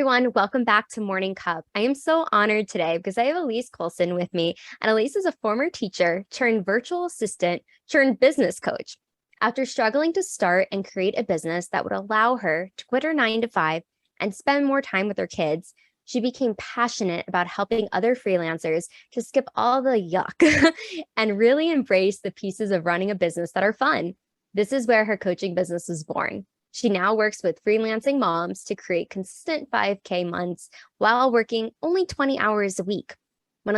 Everyone, welcome back to Morning Cup. I am so honored today because I have Ellyse Colson with me, and Ellyse is a former teacher turned virtual assistant turned business coach. After struggling to start and create a business that would allow her to quit her 9 to 5 and spend more time with her kids, she became passionate about helping other freelancers to skip all the yuck and really embrace the pieces of running a business that are fun. This is where her coaching business was born. She now works with freelancing moms to create consistent 5K months while working only 20 hours a week. When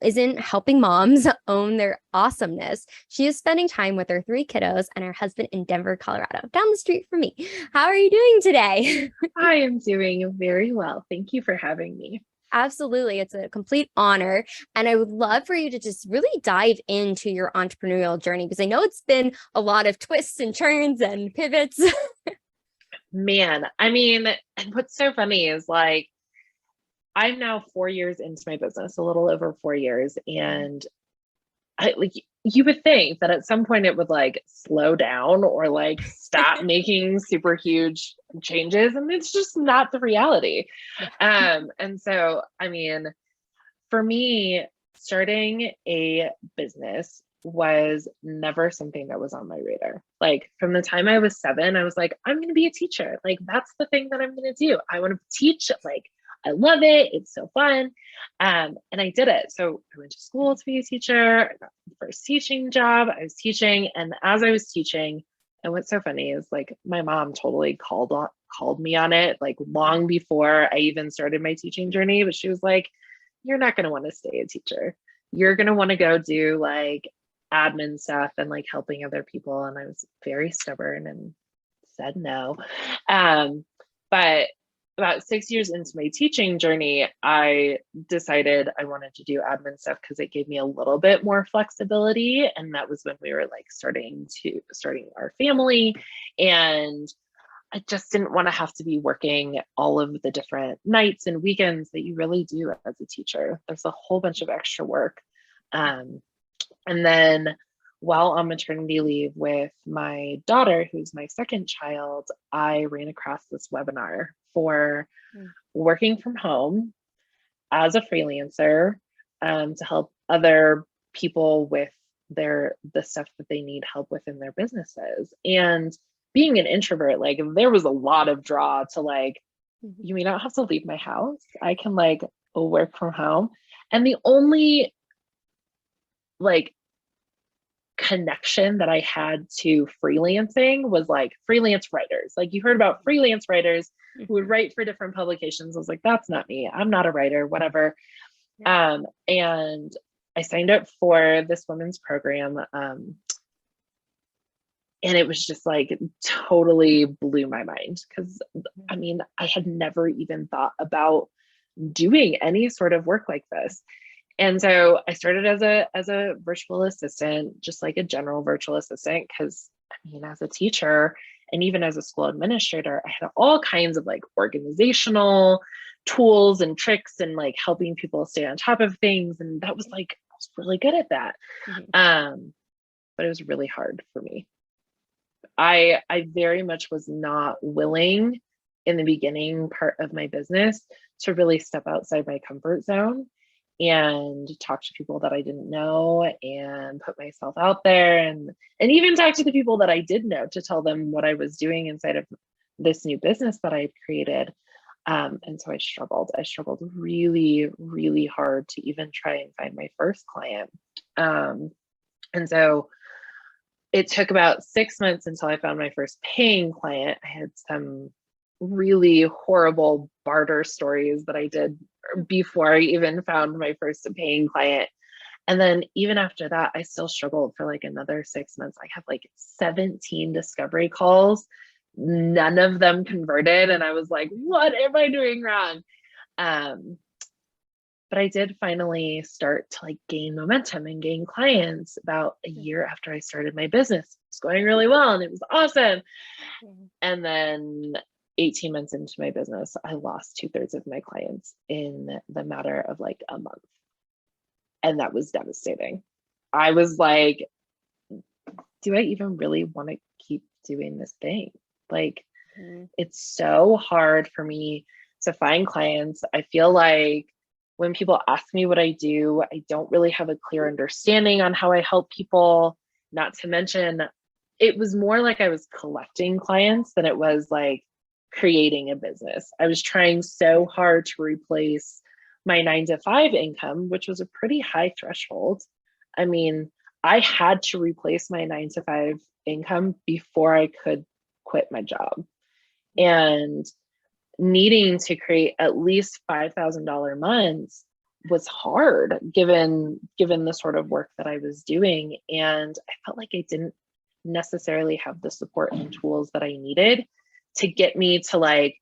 isn't helping moms own their awesomeness, she is spending time with her 3 kiddos and her husband in Denver, Colorado, down the street from me. How are you doing today? I am doing very well. Thank you for having me. Absolutely. It's a complete honor. And I would love for you to just really dive into your entrepreneurial journey because I know it's been a lot of twists and turns and pivots. Man, I mean, and what's so funny is like, I'm now 4 years into my business, a little over 4 years. And you would think that at some point it would like slow down or like stop making super huge changes. And it's just not the reality. And so, I mean, for me, starting a business was never something that was on my radar. Like from the time I was 7, I was like, I'm going to be a teacher. Like that's the thing that I'm going to do. I want to teach. Like I love it. It's so fun. And I did it. So I went to school to be a teacher. I got the first teaching job. I was teaching. And as I was teaching, and what's so funny is like my mom totally called me on it, like long before I even started my teaching journey. But she was like, you're not going to want to stay a teacher. You're going to want to go do like admin stuff and like helping other people. And I was very stubborn and said no. But about 6 years into my teaching journey, I decided I wanted to do admin stuff because it gave me a little bit more flexibility. And that was when we were like starting our family. And I just didn't want to have to be working all of the different nights and weekends that you really do as a teacher. There's a whole bunch of extra work. And then while on maternity leave with my daughter, who's my second child, I ran across this webinar for working from home as a freelancer to help other people with the stuff that they need help with in their businesses. And being an introvert, like there was a lot of draw to like, you may not have to leave my house. I can like work from home. And the only like connection that I had to freelancing was like freelance writers. Like you heard about freelance writers who would write for different publications. I was like, that's not me. I'm not a writer, whatever. And I signed up for this women's program. And it was just like totally blew my mind because I mean, I had never even thought about doing any sort of work like this. And so I started as a virtual assistant, just like a general virtual assistant, because I mean, as a teacher and even as a school administrator, I had all kinds of like organizational tools and tricks and like helping people stay on top of things. And that was like, I was really good at that. But it was really hard for me. I very much was not willing in the beginning part of my business to really step outside my comfort zone and talk to people that I didn't know and put myself out there and even talk to the people that I did know to tell them what I was doing inside of this new business that I had created. And so I struggled really, really hard to even try and find my first client. And so it took about 6 months until I found my first paying client. I had some really horrible barter stories that I did before I even found my first paying client. And then even after that, I still struggled for like another 6 months. I had like 17 discovery calls. None of them converted. And I was like, what am I doing wrong? But I did finally start to like gain momentum and gain clients about a year after I started my business. It was going really well and it was awesome. And then 18 months into my business, I lost 2/3 of my clients in the matter of like a month. And that was devastating. I was like, do I even really want to keep doing this thing? Like, it's so hard for me to find clients. I feel like when people ask me what I do, I don't really have a clear understanding on how I help people. Not to mention, it was more like I was collecting clients than it was like creating a business. I was trying so hard to replace my 9 to 5 income, which was a pretty high threshold. I mean, I had to replace my 9 to 5 income before I could quit my job. And needing to create at least $5,000 months was hard given the sort of work that I was doing. And I felt like I didn't necessarily have the support and tools that I needed to get me to like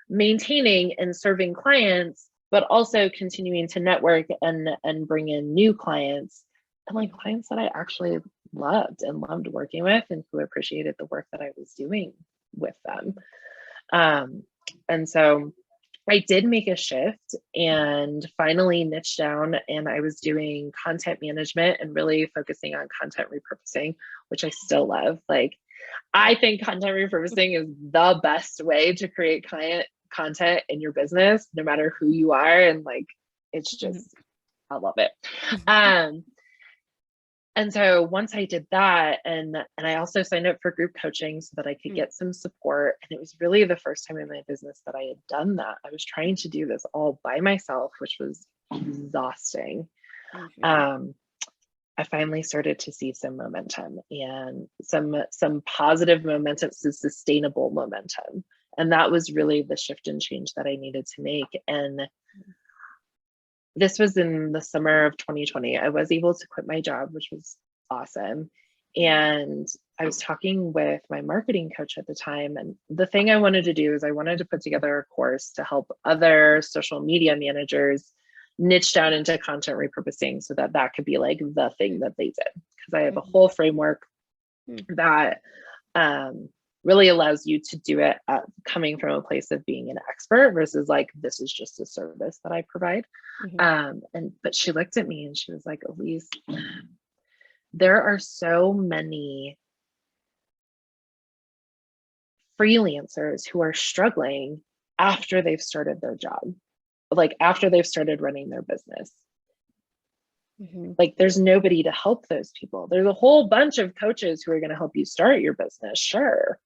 maintaining and serving clients, but also continuing to network and bring in new clients, and like clients that I actually loved working with and who appreciated the work that I was doing with them. And so I did make a shift and finally niched down, and I was doing content management and really focusing on content repurposing, which I still love. Like, I think content repurposing is the best way to create client content in your business, no matter who you are. And like, it's just, I love it. And so once I did that, and I also signed up for group coaching so that I could get some support. And it was really the first time in my business that I had done that. I was trying to do this all by myself, which was exhausting. I finally started to see some momentum and some positive momentum, some sustainable momentum. And that was really the shift and change that I needed to make. And this was in the summer of 2020. I was able to quit my job, which was awesome. And I was talking with my marketing coach at the time. And the thing I wanted to do is I wanted to put together a course to help other social media managers niche down into content repurposing so that that could be like the thing that they did. Because I have a whole framework that really allows you to do it coming from a place of being an expert versus like, this is just a service that I provide. But she looked at me and she was like, Ellyse, there are so many freelancers who are struggling after they've started their job, like after they've started running their business. Like, there's nobody to help those people. There's a whole bunch of coaches who are going to help you start your business, sure.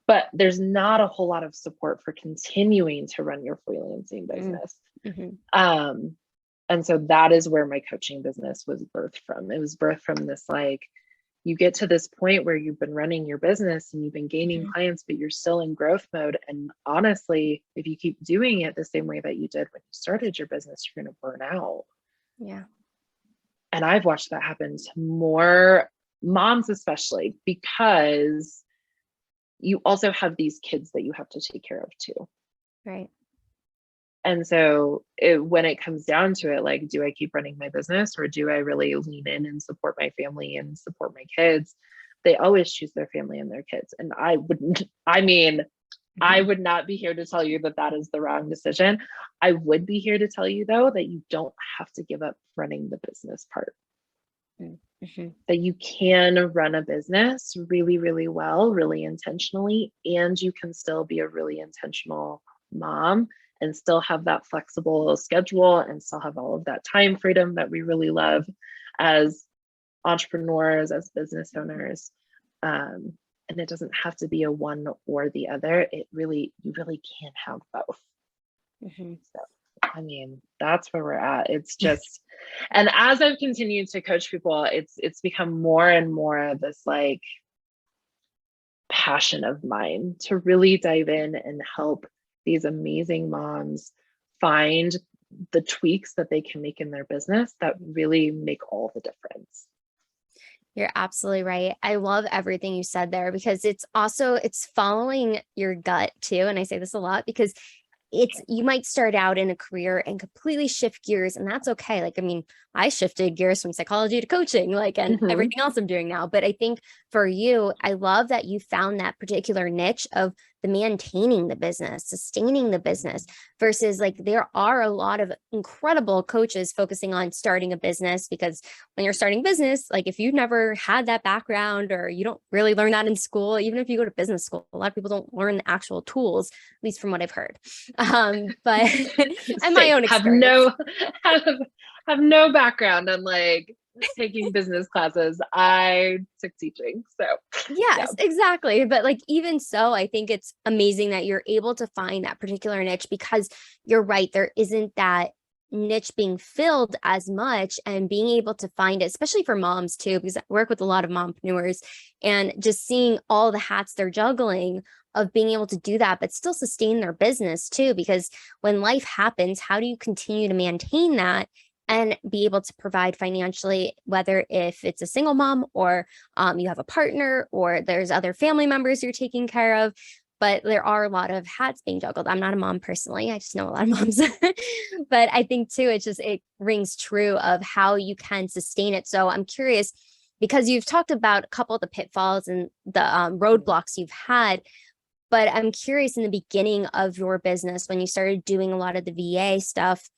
But there's not a whole lot of support for continuing to run your freelancing business. And so that is where my coaching business was birthed from. It was birthed from this, like, you get to this point where you've been running your business and you've been gaining clients, but you're still in growth mode. And honestly, if you keep doing it the same way that you did when you started your business, you're going to burn out. Yeah. And I've watched that happen to more moms, especially because you also have these kids that you have to take care of too. Right. And so when it comes down to it, like, do I keep running my business or do I really lean in and support my family and support my kids? They always choose their family and their kids. And I wouldn't, I mean, I would not be here to tell you that that is the wrong decision. I would be here to tell you, though, that you don't have to give up running the business part. That you can run a business really, really well, really intentionally, and you can still be a really intentional mom and still have that flexible schedule and still have all of that time freedom that we really love as entrepreneurs, as business owners. And it doesn't have to be a one or the other. You really can have both. So, I mean, that's where we're at. It's just, and as I've continued to coach people, it's become more and more this like passion of mine to really dive in and help these amazing moms find the tweaks that they can make in their business that really make all the difference. You're absolutely right. I love everything you said there because it's following your gut too. And I say this a lot because you might start out in a career and completely shift gears, and that's okay. Like, I mean, I shifted gears from psychology to coaching, like, and everything else I'm doing now. But I think for you, I love that you found that particular niche of the maintaining the business, sustaining the business, versus like there are a lot of incredible coaches focusing on starting a business, because when you're starting business, like if you've never had that background or you don't really learn that in school, even if you go to business school, a lot of people don't learn the actual tools, at least from what I've heard. But and my own experience. Have no background on like taking business classes. I took teaching. So Yes, exactly. But like, even so, I think it's amazing that you're able to find that particular niche, because you're right, there isn't that niche being filled as much, and being able to find it, especially for moms too, because I work with a lot of mompreneurs, and just seeing all the hats they're juggling, of being able to do that, but still sustain their business too. Because when life happens, how do you continue to maintain that and be able to provide financially, whether if it's a single mom, or you have a partner, or there's other family members you're taking care of. But there are a lot of hats being juggled. I'm not a mom personally. I just know a lot of moms. But I think too, it rings true of how you can sustain it. So I'm curious, because you've talked about a couple of the pitfalls and the roadblocks you've had. But I'm curious, in the beginning of your business, when you started doing a lot of the VA stuff,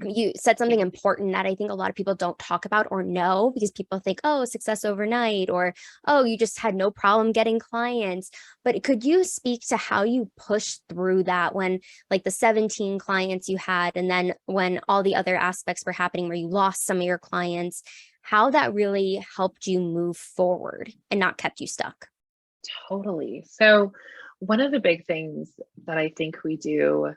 you said something important that I think a lot of people don't talk about or know, because people think, oh, success overnight, or, oh, you just had no problem getting clients. But could you speak to how you pushed through that, when like the 17 clients you had, and then when all the other aspects were happening where you lost some of your clients, how that really helped you move forward and not kept you stuck? totally. So one of the big things that I think we do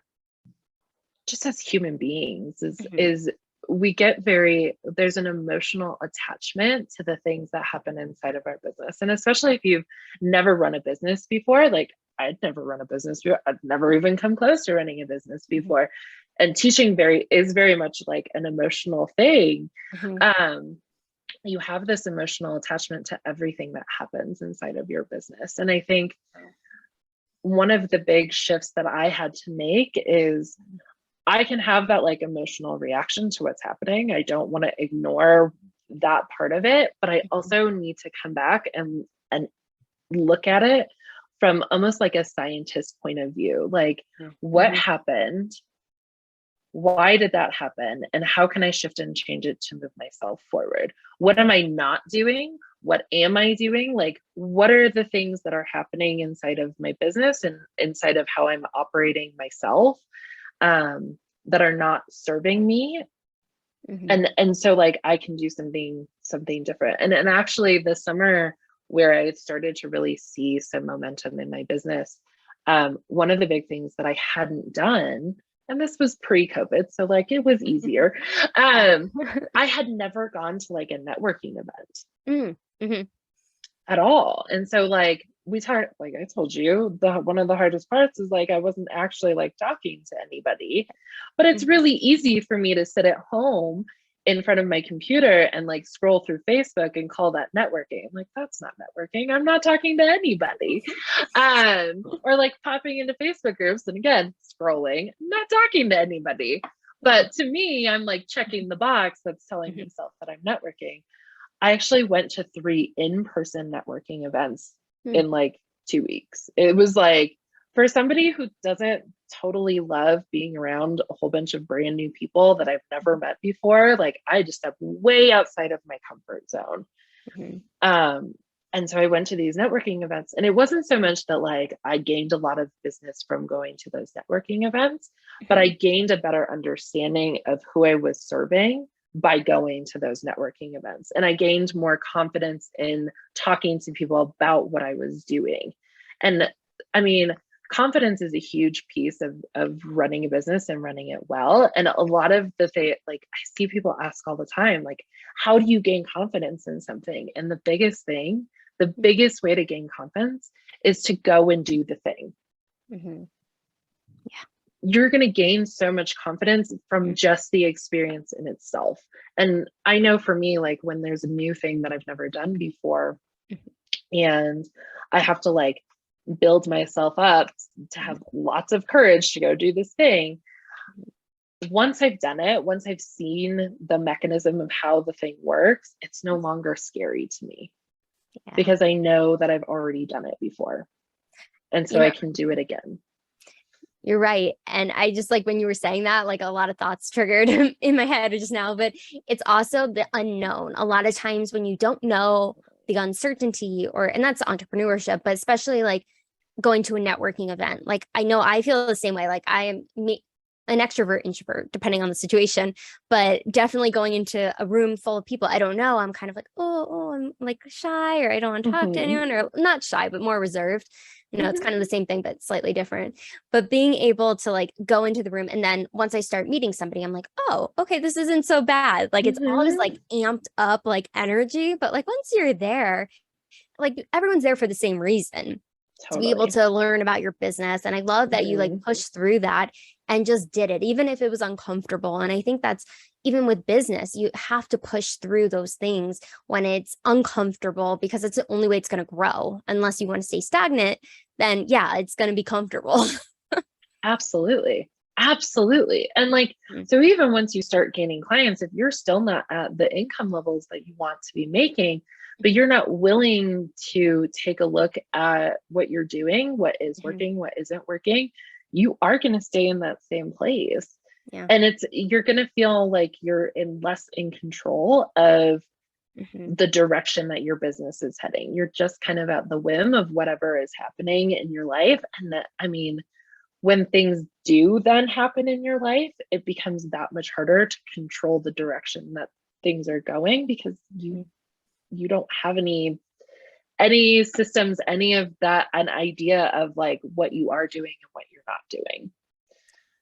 just as human beings is we get there's an emotional attachment to the things that happen inside of our business. And especially if you've never run a business before, like I'd never run a business before, I'd never even come close to running a business before. And teaching is very much like an emotional thing. You have this emotional attachment to everything that happens inside of your business. And I think one of the big shifts that I had to make is I can have that like emotional reaction to what's happening. I don't want to ignore that part of it, but I also need to come back and look at it from almost like a scientist point of view. Like, what happened? Why did that happen? And how can I shift and change it to move myself forward? What am I not doing? What am I doing? Like, what are the things that are happening inside of my business and inside of how I'm operating myself that are not serving me? And so like I can do something different. And actually this summer, where I started to really see some momentum in my business, one of the big things that I hadn't done, and this was pre-COVID, so like it was easier. I had never gone to like a networking event at all. And so like we talked, like I told you, one of the hardest parts is like I wasn't actually like talking to anybody. But it's really easy for me to sit at home in front of my computer and like scroll through Facebook and call that networking. I'm like, that's not networking. I'm not talking to anybody. Or like popping into Facebook groups and again, scrolling, not talking to anybody. But to me, I'm like checking the box that's telling myself that I'm networking. I actually went to 3 in-person networking events in like 2 weeks. It was like, for somebody who doesn't totally love being around a whole bunch of brand new people that I've never met before, like I just stepped way outside of my comfort zone. And so I went to these networking events, and it wasn't so much that like I gained a lot of business from going to those networking events, but I gained a better understanding of who I was serving by going to those networking events. And I gained more confidence in talking to people about what I was doing. And I mean, confidence is a huge piece of running a business and running it well. And a lot of like I see people ask all the time, like, how do you gain confidence in something? And the biggest way to gain confidence is to go and do the thing. You're going to gain so much confidence from just the experience in itself. And I know for me, like when there's a new thing that I've never done before and I have to like build myself up to have lots of courage to go do this thing. Once I've done it, once I've seen the mechanism of how the thing works, it's no longer scary to me because I know that I've already done it before. And so You I know, can do it again. you're right. And I just like when you were saying that, like a lot of thoughts triggered in my head just now, but it's also the unknown. A lot of times when you don't know the uncertainty and that's entrepreneurship, but especially like going to a networking event. Like I know I feel the same way. Like I am an extrovert, introvert, depending on the situation, but definitely going into a room full of people I don't know, I'm kind of like, I'm like shy, or I don't want to talk to Mm-hmm. anyone, or not shy, but more reserved. It's Mm-hmm. kind of the same thing, but slightly different. But being able to like go into the room, and then once I start meeting somebody, I'm like, oh, okay, this isn't so bad. Like it's all this Mm-hmm. like amped up like energy, but like once you're there, like everyone's there for the same reason, to be able Totally. to learn about your business. And I love that you like Mm-hmm. pushed through that and just did it, even if it was uncomfortable. And I think that's even with business, you have to push through those things when it's uncomfortable, because it's the only way it's going to grow. Unless you want to stay stagnant, then yeah, it's going to be comfortable. Absolutely. Absolutely. And like, so even once you start gaining clients, if you're still not at the income levels that you want to be making, but you're not willing to take a look at what you're doing, what is working, what isn't working, you are going to stay in that same place. Yeah. And you're going to feel like you're less in control of the direction that your business is heading. You're just kind of at the whim of whatever is happening in your life. And that, I mean, when things do then happen in your life, it becomes that much harder to control the direction that things are going, because you don't have any systems, any of that, an idea of like what you are doing and what you're not doing.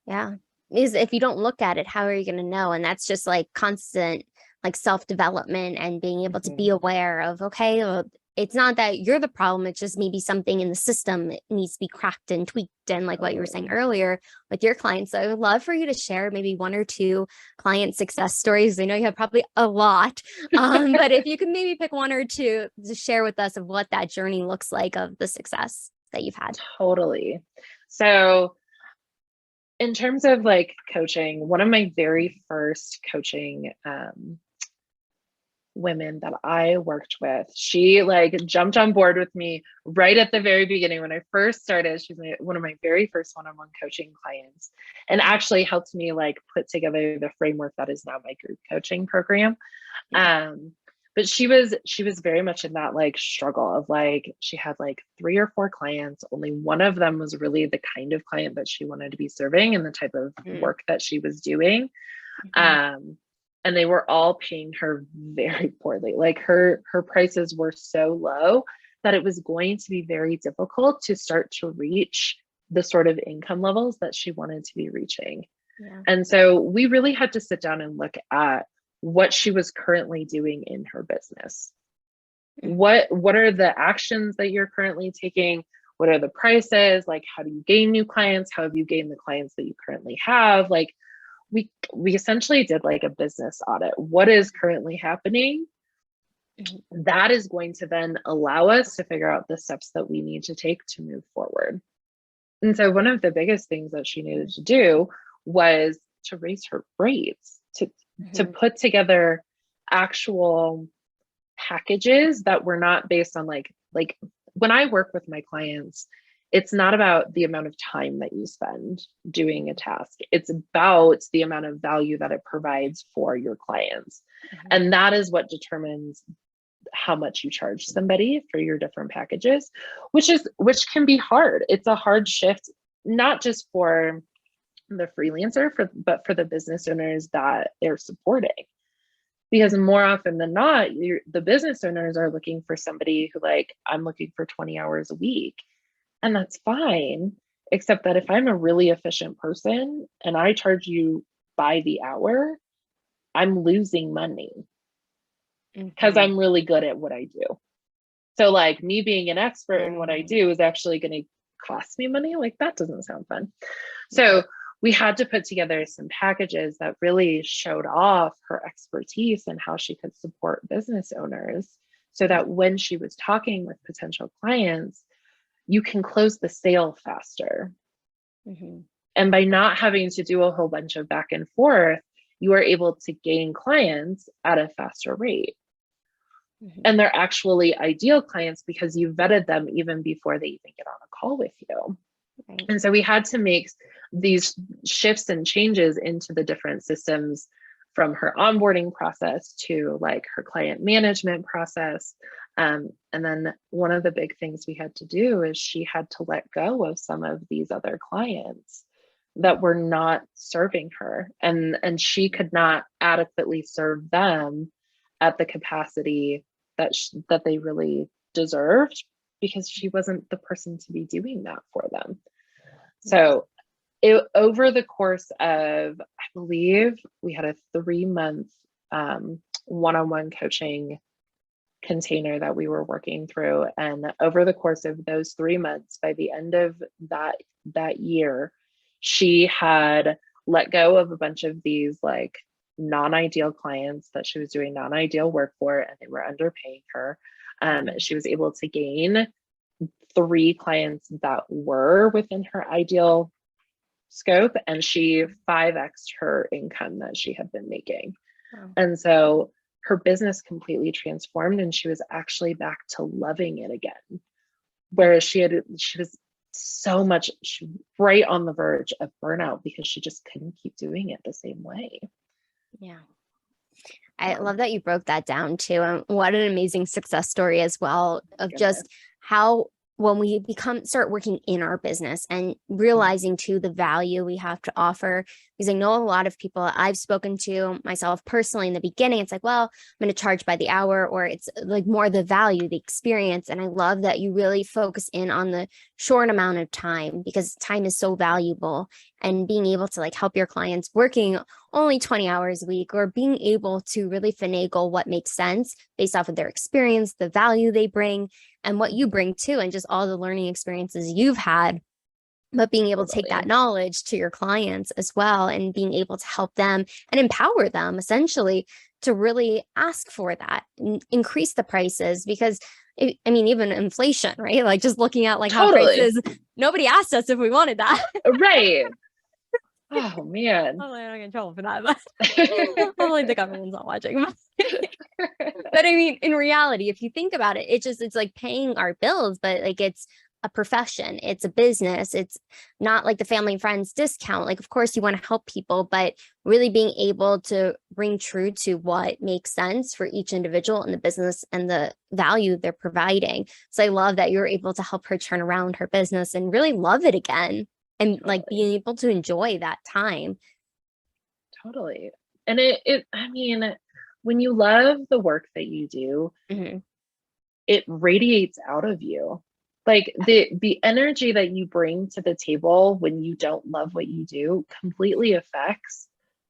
Yeah. Is if you don't look at it, how are you going to know? And that's just like constant like self-development and being able to be aware of, okay, well, it's not that you're the problem. It's just maybe something in the system that needs to be cracked and tweaked. And like what you were saying earlier with your clients. So I would love for you to share maybe one or two client success stories. I know you have probably a lot, but if you could maybe pick one or two to share with us of what that journey looks like of the success that you've had. Totally. So in terms of like coaching, one of my very first coaching women that I worked with, she like jumped on board with me right at the very beginning when I first started. She's one of my very first one-on-one coaching clients, and actually helped me like put together the framework that is now my group coaching program. But she was very much in that like struggle of like, she had like 3 or 4 clients. Only one of them was really the kind of client that she wanted to be serving and the type of work that she was doing. And they were all paying her very poorly. Like her prices were so low that it was going to be very difficult to start to reach the sort of income levels that she wanted to be reaching. And so we really had to sit down and look at what she was currently doing in her business. What are the actions that you're currently taking? What are the prices? Like, how do you gain new clients? How have you gained the clients that you currently have? Like, we essentially did like a business audit. What is currently happening? That is going to then allow us to figure out the steps that we need to take to move forward. And so one of the biggest things that she needed to do was to raise her rates, to put together actual packages that were not based on like when I work with my clients, it's not about the amount of time that you spend doing a task. It's about the amount of value that it provides for your clients. And that is what determines how much you charge somebody for your different packages, which can be hard. It's a hard shift, not just for the freelancer, but for the business owners that they're supporting. Because more often than not, the business owners are looking for somebody who like, I'm looking for 20 hours a week. And that's fine, except that if I'm a really efficient person and I charge you by the hour, I'm losing money because I'm really good at what I do. So like me being an expert in what I do is actually going to cost me money. Like that doesn't sound fun. So we had to put together some packages that really showed off her expertise and how she could support business owners, so that when she was talking with potential clients, you can close the sale faster. And by not having to do a whole bunch of back and forth, you are able to gain clients at a faster rate. And they're actually ideal clients because you vetted them even before they even get on a call with you. Right. And so we had to make these shifts and changes into the different systems, from her onboarding process to like her client management process. And then one of the big things we had to do is she had to let go of some of these other clients that were not serving her, and she could not adequately serve them at the capacity that they really deserved, because she wasn't the person to be doing that for them. So over the course of, I believe we had a 3-month one-on-one coaching container that we were working through. And over the course of those 3 months, by the end of that year, she had let go of a bunch of these like non-ideal clients that she was doing non-ideal work for, and they were underpaying her. She was able to gain 3 clients that were within her ideal scope, and she 5x'd her income that she had been making. Wow. And so her business completely transformed, and she was actually back to loving it again. Whereas she was so much right on the verge of burnout because she just couldn't keep doing it the same way. Yeah. I love that you broke that down too. And what an amazing success story as well of just how, when we start working in our business and realizing too the value we have to offer, because I know a lot of people I've spoken to myself personally in the beginning, it's like, well, I'm going to charge by the hour, or it's like more the value, the experience. And I love that you really focus in on the short amount of time, because time is so valuable, and being able to like help your clients working only 20 hours a week, or being able to really finagle what makes sense based off of their experience, the value they bring, and what you bring too, and just all the learning experiences you've had, but being able to take that knowledge to your clients as well, and being able to help them and empower them essentially to really ask for that, increase the prices, because even inflation, right? Like just looking at like how prices, nobody asked us if we wanted that. Right. Oh man. Hopefully I don't get in trouble for that, but hopefully the government's not watching. But I mean, in reality, if you think about it, it's like paying our bills, but like it's a profession, it's a business, it's not like the family and friends discount. Like, of course you want to help people, but really being able to bring true to what makes sense for each individual in the business and the value they're providing. So I love that you're able to help her turn around her business and really love it again, and like being able to enjoy that time. Totally. And when you love the work that you do, it radiates out of you. Like the energy that you bring to the table when you don't love what you do completely affects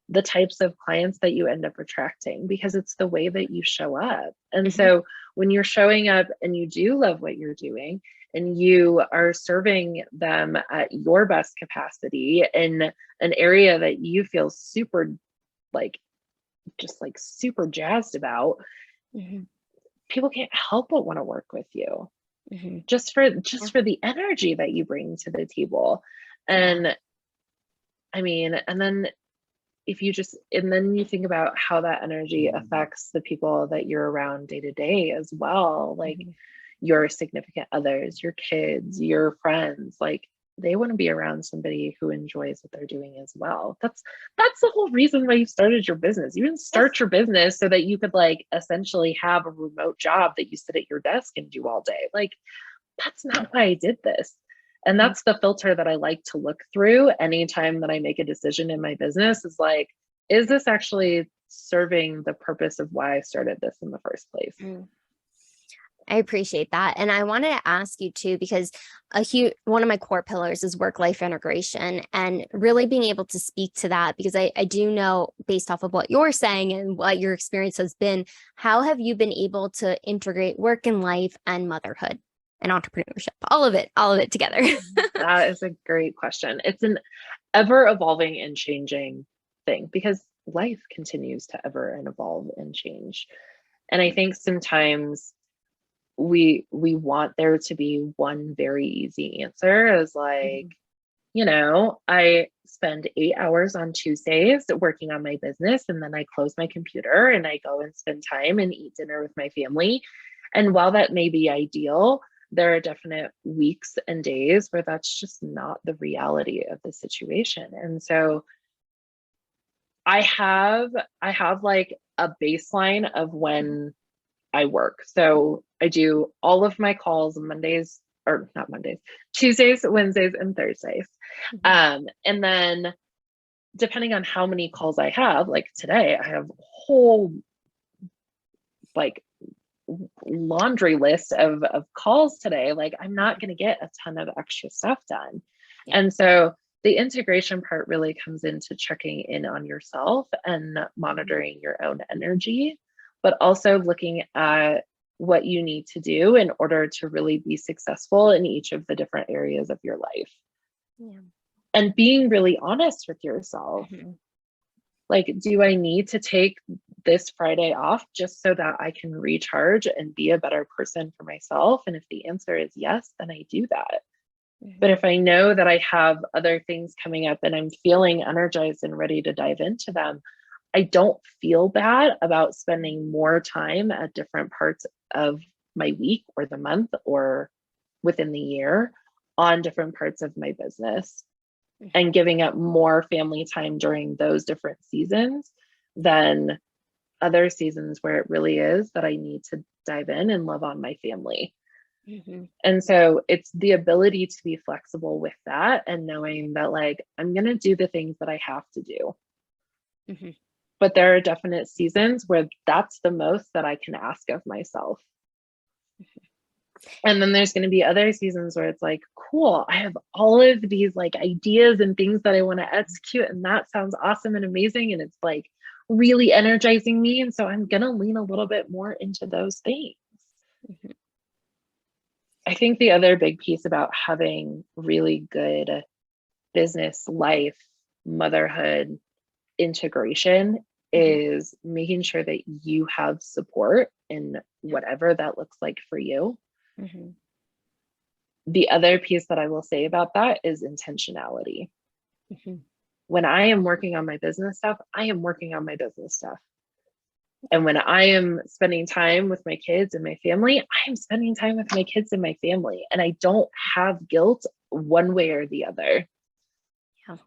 the types of clients that you end up attracting, because it's the way that you show up. And so when you're showing up and you do love what you're doing, and you are serving them at your best capacity in an area that you feel super super jazzed about, people can't help but want to work with you, just for the energy that you bring to the table. And and then you think about how that energy affects the people that you're around day to day as well, like your significant others, your kids, your friends, like they want to be around somebody who enjoys what they're doing as well. That's the whole reason why you started your business. You didn't start your business so that you could like essentially have a remote job that you sit at your desk and do all day. Like, that's not why I did this. And that's the filter that I like to look through anytime that I make a decision in my business, is like, is this actually serving the purpose of why I started this in the first place? I appreciate that. And I wanted to ask you too, because one of my core pillars is work-life integration, and really being able to speak to that, because I do know, based off of what you're saying and what your experience has been, how have you been able to integrate work and life and motherhood and entrepreneurship, all of it together? That is a great question. It's an ever evolving and changing thing, because life continues to ever and evolve and change. And I think sometimes we want there to be one very easy answer, as like, I spend 8 hours on Tuesdays working on my business, and then I close my computer and I go and spend time and eat dinner with my family. And while that may be ideal, there are definite weeks and days where that's just not the reality of the situation. And so I have like a baseline of when I work. So I do all of my calls Mondays, or not Mondays, Tuesdays, Wednesdays, and Thursdays. And then depending on how many calls I have, like today, I have a whole like laundry list of calls today. Like I'm not going to get a ton of extra stuff done. Yeah. And so the integration part really comes into checking in on yourself and monitoring your own energy, but also looking at what you need to do in order to really be successful in each of the different areas of your life. Yeah. And being really honest with yourself. Like, do I need to take this Friday off just so that I can recharge and be a better person for myself? And if the answer is yes, then I do that. But if I know that I have other things coming up and I'm feeling energized and ready to dive into them, I don't feel bad about spending more time at different parts of my week or the month or within the year on different parts of my business and giving up more family time during those different seasons than other seasons where it really is that I need to dive in and love on my family. And so it's the ability to be flexible with that and knowing that like, I'm going to do the things that I have to do. But there are definite seasons where that's the most that I can ask of myself. And then there's going to be other seasons where it's like, cool, I have all of these like ideas and things that I want to execute. And that sounds awesome and amazing. And it's like really energizing me. And so I'm going to lean a little bit more into those things. I think the other big piece about having really good business life, motherhood integration is making sure that you have support in whatever that looks like for you. The other piece that I will say about that is intentionality. When I am working on my business stuff, I am working on my business stuff. And when I am spending time with my kids and my family, I am spending time with my kids and my family. And I don't have guilt one way or the other. Yeah.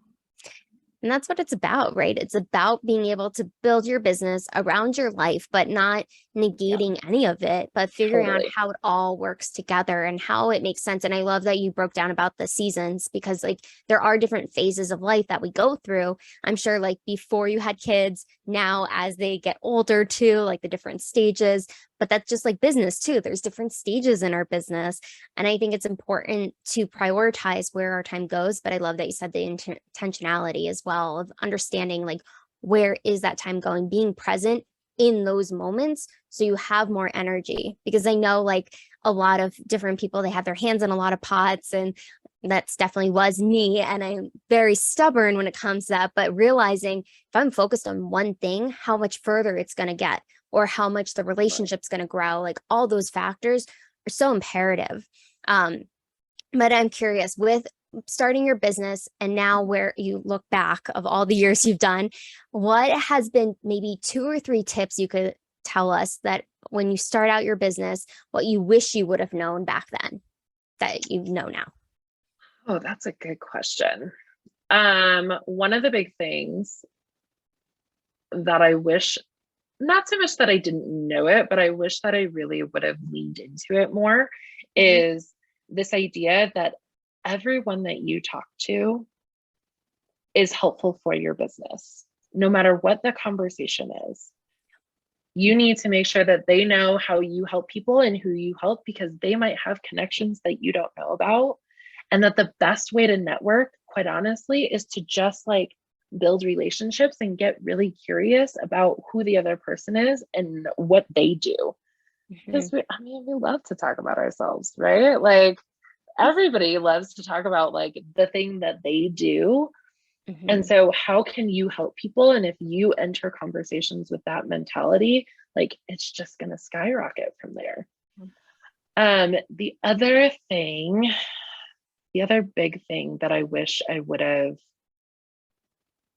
And that's what it's about, right? It's about being able to build your business around your life, but not negating any of it, but figuring out how it all works together and how it makes sense. And I love that you broke down about the seasons because like there are different phases of life that we go through. I'm sure like before you had kids, now as they get older too, like the different stages, but that's just like business too. There's different stages in our business. And I think it's important to prioritize where our time goes. But I love that you said the intentionality as well of understanding like, where is that time going, being present in those moments so you have more energy. Because I know like a lot of different people, they have their hands in a lot of pots, and that's definitely was me. And I'm very stubborn when it comes to that, but realizing if I'm focused on one thing, how much further it's going to get, or how much the relationship's going to grow, like all those factors are so imperative. But I'm curious, with starting your business and now where you look back of all the years you've done, what has been maybe 2 or 3 tips you could tell us that when you start out your business, what you wish you would have known back then that you know now? Oh, that's a good question. One of the big things that I wish, not so much that I didn't know it, but I wish that I really would have leaned into it more, is this idea that everyone that you talk to is helpful for your business, no matter what the conversation is. You need to make sure that they know how you help people and who you help, because they might have connections that you don't know about. And that the best way to network, quite honestly, is to just like build relationships and get really curious about who the other person is and what they do. Because we love to talk about ourselves, right? Like everybody loves to talk about like the thing that they do. And so how can you help people? And if you enter conversations with that mentality, like it's just going to skyrocket from there. The other thing the other big thing that I wish I would have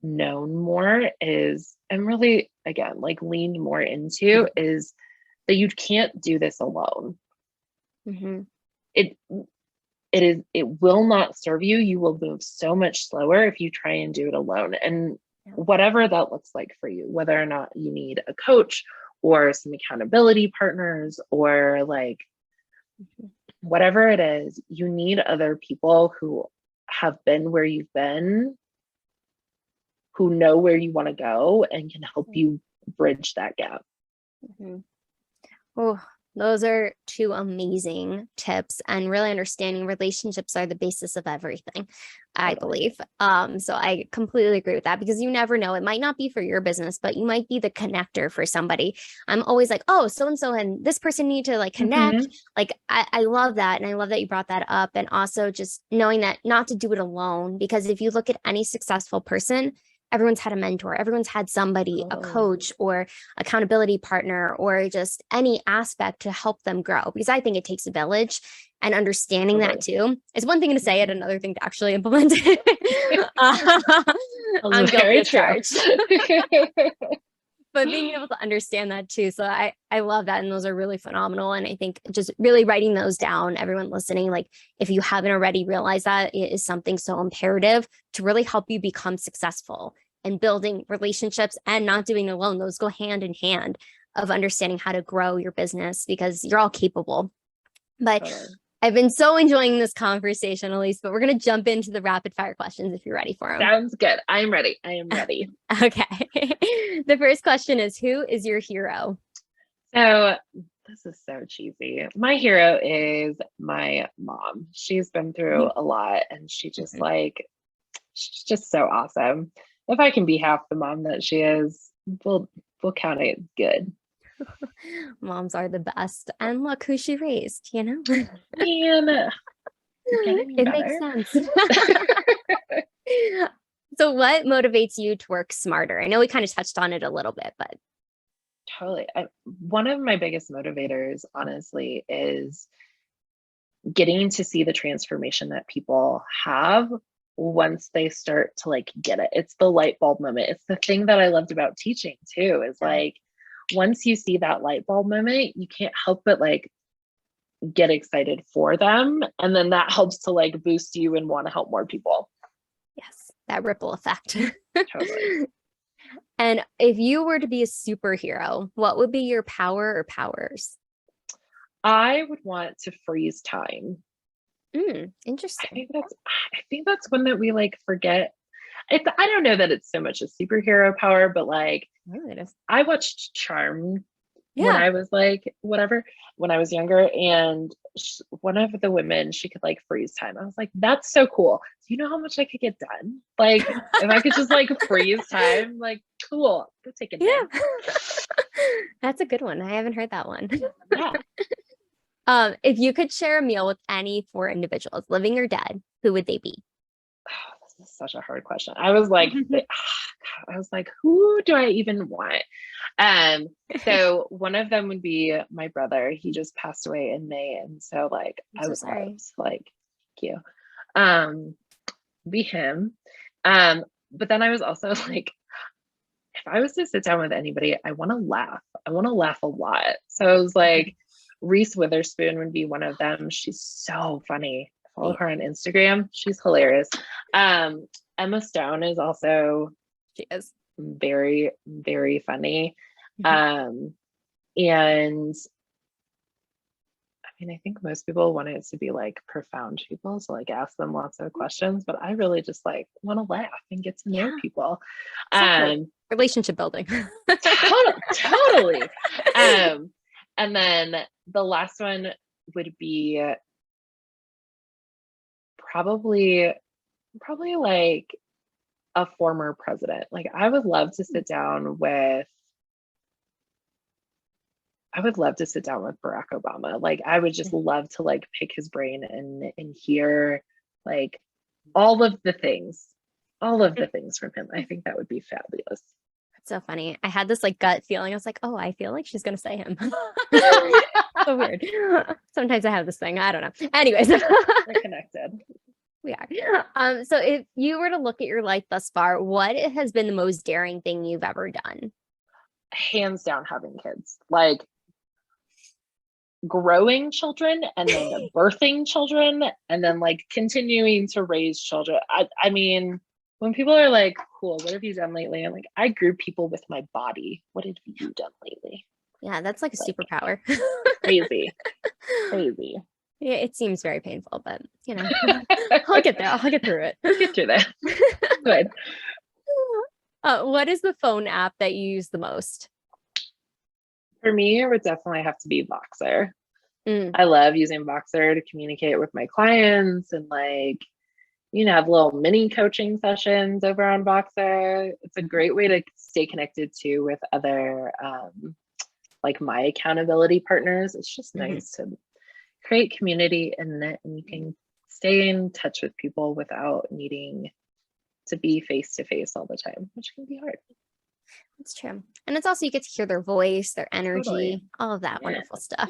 known more is, and really, again, like leaned more into, is that you can't do this alone. Mm-hmm. It will not serve you. You will move so much slower if you try and do it alone. And whatever that looks like for you, whether or not you need a coach or some accountability partners, or like whatever it is, you need other people who have been where you've been, who know where you want to go and can help you bridge that gap. Mm-hmm. Oh, those are two amazing tips, and really understanding relationships are the basis of everything, I believe. So I completely agree with that, because you never know. It might not be for your business, but you might be the connector for somebody. I'm always like, oh, so-and-so and this person need to like connect. Mm-hmm. Like, I love that. And I love that you brought that up. And also just knowing that not to do it alone, because if you look at any successful person, everyone's had a mentor, everyone's had somebody, a coach or accountability partner, or just any aspect to help them grow. Because I think it takes a village, and understanding that too. It's one thing to say it, another thing to actually implement it. I'm guilty as charged. But being able to understand that too. So I love that. And those are really phenomenal. And I think just really writing those down, everyone listening, like if you haven't already realized that, it is something so imperative to really help you become successful and building relationships and not doing it alone. Those go hand in hand of understanding how to grow your business, because you're all capable. But I've been so enjoying this conversation, Ellyse, but we're going to jump into the rapid fire questions if you're ready for them. Sounds good. I'm ready. I am ready. Okay. The first question is, who is your hero? So this is so cheesy. My hero is my mom. She's been through a lot, and she just she's just so awesome. If I can be half the mom that she is, we'll count it good. Moms are the best. And look who she raised, you know? Man, it makes sense. So what motivates you to work smarter? I know we kind of touched on it a little bit, but. Totally. One of my biggest motivators, honestly, is getting to see the transformation that people have once they start to like get it. It's the light bulb moment. It's the thing that I loved about teaching too, is like, once you see that light bulb moment, you can't help but like get excited for them. And then that helps to like boost you and want to help more people. Yes, that ripple effect. Totally. And if you were to be a superhero, what would be your power or powers? I would want to freeze time. Interesting. I think that's one that we like forget. I don't know that it's so much a superhero power, but like I watched Charmed when I was like, when I was younger, and one of the women, she could like freeze time. I was like, that's so cool. Do you know how much I could get done? Like if I could just like freeze time, like cool, go take a nap. That's a good one. I haven't heard that one. Yeah. If you could share a meal with any 4 individuals, living or dead, who would they be? Oh, this is such a hard question. I was like, who do I even want? So one of them would be my brother. He just passed away in May, and so like I was like, thank you. Be him. But then I was also like, if I was to sit down with anybody, I want to laugh. I want to laugh a lot. So I was like, Reese Witherspoon would be one of them. She's so funny. Follow her on Instagram. She's hilarious. Emma Stone is also, she is very, very funny. And I mean, I think most people want it to be like profound people, so like ask them lots of questions, but I really just like want to laugh and get to know people. Relationship building. Totally. And then the last one would be probably like a former president. Like I would love to sit down with Barack Obama. Like I would just love to like pick his brain and hear like all of the things from him. I think that would be fabulous. That's so funny. I had this like gut feeling. I was like, oh, I feel like she's gonna say him. So weird. Sometimes I have this thing. I don't know. Anyways. We're connected. We are. So if you were to look at your life thus far, what has been the most daring thing you've ever done? Hands down, having kids. Like growing children and then birthing children and then like continuing to raise children. I mean, when people are like, cool, what have you done lately? I'm like, I grew people with my body. What have you done lately? Yeah, that's like a superpower. Crazy. Crazy. Yeah, it seems very painful, but you know, I'll get there. I'll get through it. Get through that. Good. What is the phone app that you use the most? For me, it would definitely have to be Voxer. Mm. I love using Voxer to communicate with my clients and like, have little mini coaching sessions over on Voxer. It's a great way to stay connected too with other like my accountability partners. It's just nice to create community in it, and you can stay in touch with people without needing to be face to face all the time, which can be hard. That's true. And it's also, you get to hear their voice, their energy, Totally. all of that wonderful stuff.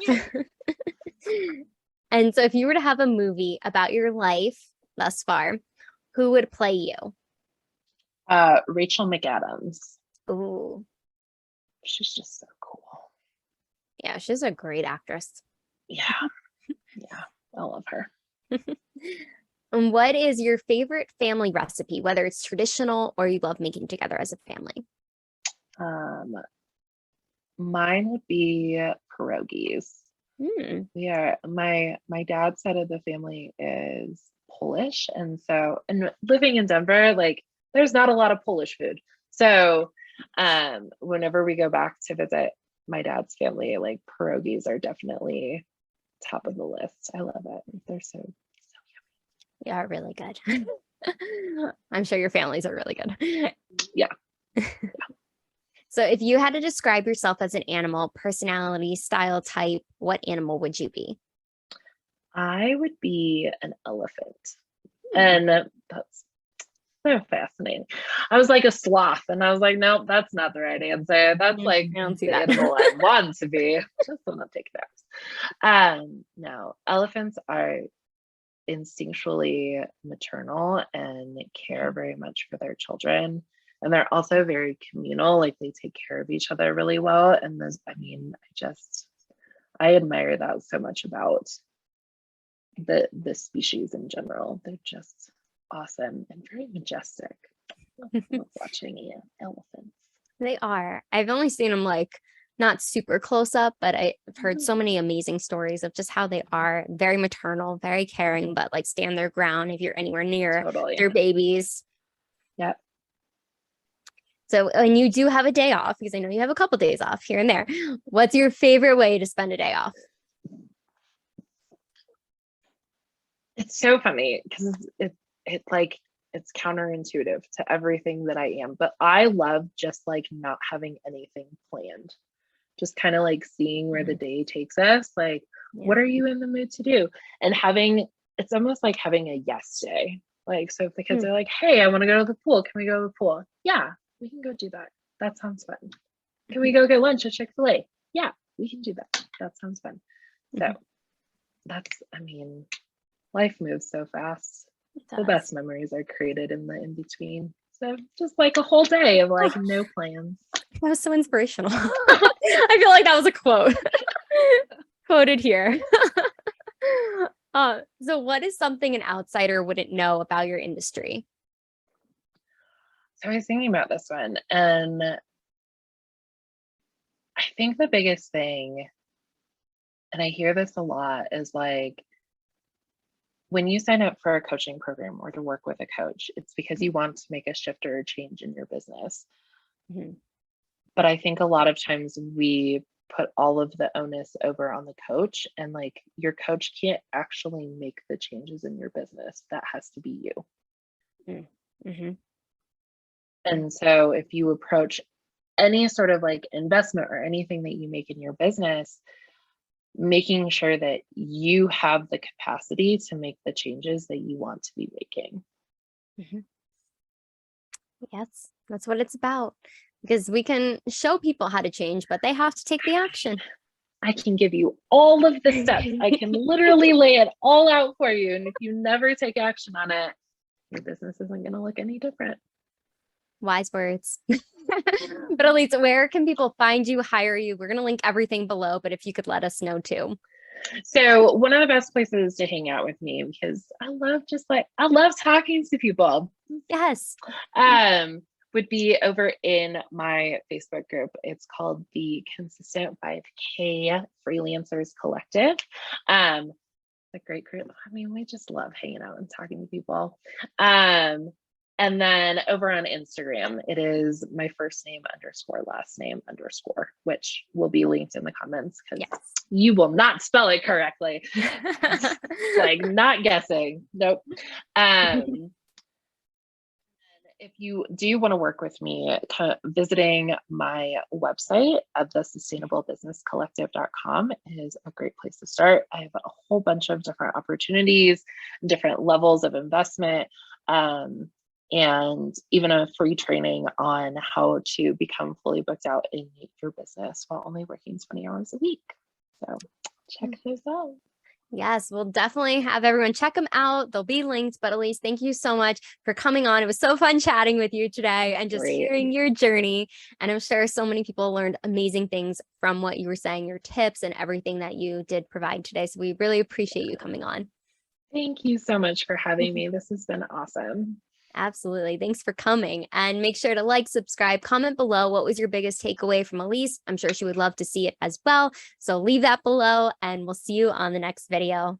And so if you were to have a movie about your life thus far, who would play you? Rachel McAdams. Ooh. She's just so cool. Yeah, she's a great actress. Yeah. Yeah. I love her. And what is your favorite family recipe, whether it's traditional or you love making together as a family? Mine would be pierogies. Yeah, my dad's side of the family is Polish, and living in Denver, like there's not a lot of Polish food. So whenever we go back to visit my dad's family, like pierogies are definitely top of the list. I love it. They're so yummy. They are really good. I'm sure your families are really good. Yeah. So if you had to describe yourself as an animal, personality, style, type, what animal would you be? I would be an elephant. And that's so fascinating. I was like a sloth, and I was like, nope, that's not the right answer. That's like the animal I want to be. Just want to take naps. No, elephants are instinctually maternal and care very much for their children. And they're also very communal, like they take care of each other really well. And I admire that so much about the species in general. They're just awesome and very majestic. I love watching elephants. They are. I've only seen them like not super close up, but I've heard so many amazing stories of just how they are very maternal, very caring, but like stand their ground if you're anywhere near their babies. Yep. So, and you do have a day off, because I know you have a couple days off here and there. What's your favorite way to spend a day off? It's so funny because it's counterintuitive to everything that I am, but I love just like not having anything planned, just kind of like seeing where the day takes us. Like, what are you in the mood to do? And it's almost like having a yes day. Like, so if the kids are like, hey, I want to go to the pool. Can we go to the pool? Yeah, we can go do that. That sounds fun. Can we go get lunch at Chick-fil-A? Yeah, we can do that. That sounds fun. So life moves so fast. The best memories are created in the in-between. So just like a whole day of like no plans. That was so inspirational. I feel like that was a quote quoted here. So what is something an outsider wouldn't know about your industry? So I was thinking about this one, and I think the biggest thing, and I hear this a lot, is like when you sign up for a coaching program or to work with a coach, it's because you want to make a shift or a change in your business. But I think a lot of times we put all of the onus over on the coach, and like your coach can't actually make the changes in your business. That has to be you. And so if you approach any sort of like investment or anything that you make in your business, making sure that you have the capacity to make the changes that you want to be making. Yes, that's what it's about. Because we can show people how to change, but they have to take the action. I can give you all of the steps. I can literally lay it all out for you. And if you never take action on it, your business isn't going to look any different. Wise words. But Ellyse, where can people find you, hire you? We're going to link everything below, but if you could let us know too. So one of the best places to hang out with me, because I love talking to people. Yes. Would be over in my Facebook group. It's called the Consistent 5K Freelancers Collective. It's a great group. I mean, we just love hanging out and talking to people. And then over on Instagram, it is my first name _ last name _, which will be linked in the comments because you will not spell it correctly. Like not guessing. Nope. If you do want to work with me, visiting my website at thesustainablebusinesscollective.com is a great place to start. I have a whole bunch of different opportunities, different levels of investment, and even a free training on how to become fully booked out in your business while only working 20 hours a week. So check those out. Yes, we'll definitely have everyone check them out. They'll be linked. But Ellyse, thank you so much for coming on. It was so fun chatting with you today and just hearing your journey. And I'm sure so many people learned amazing things from what you were saying, your tips and everything that you did provide today. So we really appreciate you coming on. Thank you so much for having me. This has been awesome. Absolutely. Thanks for coming. And make sure to like, subscribe, comment below. What was your biggest takeaway from Ellyse? I'm sure she would love to see it as well. So leave that below and we'll see you on the next video.